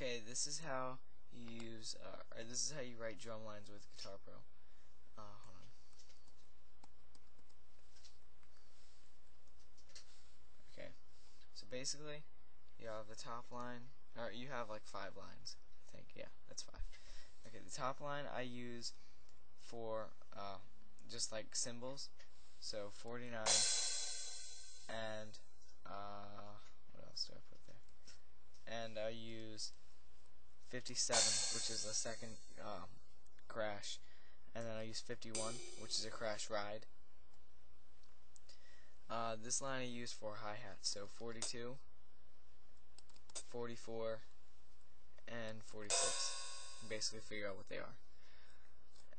Okay, this is how you use, or this is how you write drum lines with Guitar Pro. Hold on. Okay, so basically, you have the top line, or you have like 5 lines, I think. Yeah, that's 5. Okay, the top line I use for just like symbols, so 49, and what else do I put there? And I use 57, which is the second crash, and then I use 51, which is a crash ride. This line I use for hi-hats, so 42, 44, and 46. Basically figure out what they are.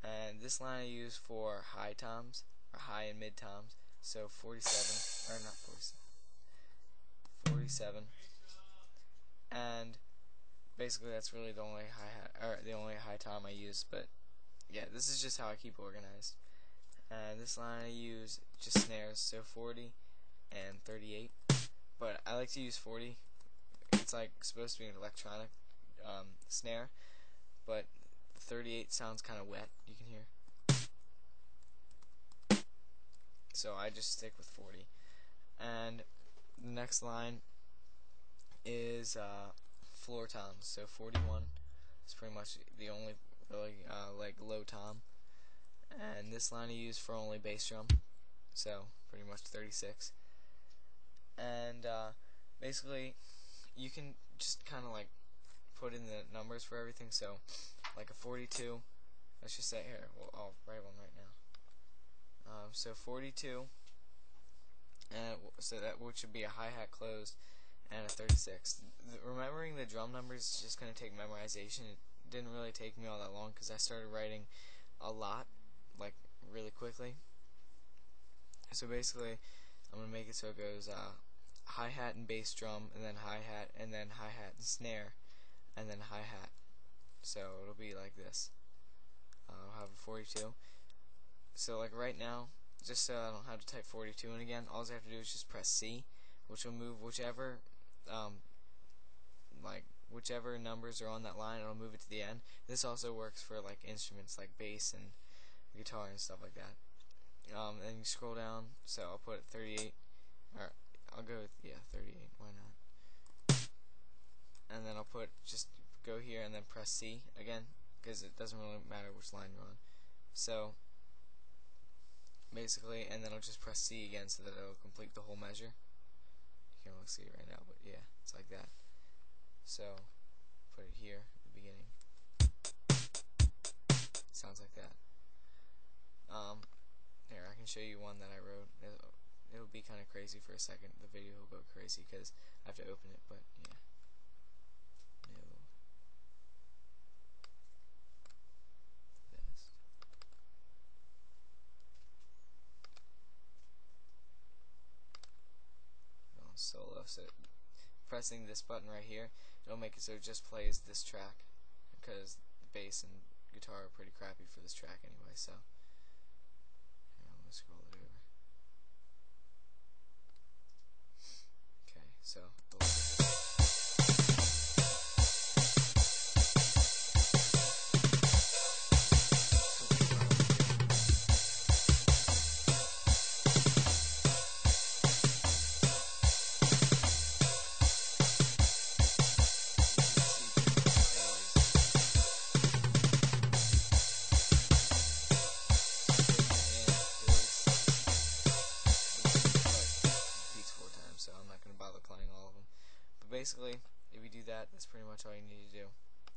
And this line I use for high toms, or high and mid toms, so 47, or not 47, 47, and basically that's really the only hi-hat, or the only high tom I use. But yeah, this is just how I keep organized. And this line I use just snares, so 40 and 38, but I like to use 40. It's like supposed to be an electronic snare, but 38 sounds kind of wet, you can hear, so I just stick with 40. And the next line is floor toms, so 41 is pretty much the only really like low tom. And this line I use for only bass drum, so pretty much 36. And basically you can just kind of like put in the numbers for everything, so like a 42, let's just say here, well, I'll write one right now. So 42, and so that which would be a hi-hat closed, and a 36. Remembering the drum numbers is just going to take memorization. It didn't really take me all that long because I started writing a lot, like really quickly. So basically I'm going to make it so it goes hi-hat and bass drum, and then hi-hat, and then hi-hat and snare, and then hi-hat. So it'll be like this. I'll have a 42. So like right now, just so I don't have to type 42 in again, all I have to do is just press C, which will move whichever whichever numbers are on that line. It'll move it to the end. This also works for like instruments like bass and guitar and stuff like that. And you scroll down, so I'll put 38, or I'll go with 38. Why not? And then I'll just go here and then press C again, because it doesn't really matter which line you're on. So basically, and then I'll just press C again so that it'll complete the whole measure. You can't really see it right now, but yeah, it's like that. So put it here at the beginning. Sounds like that. Here, I can show you one that I wrote. It'll be kind of crazy for a second. The video will go crazy because I have to open it, but yeah. Solo, so pressing this button right here, it'll make it so it just plays this track, because the bass and guitar are pretty crappy for this track anyway. So here, I'm gonna scroll it over. Okay, so so I'm not going to bother playing all of them. But basically, if you do that, that's pretty much all you need to do.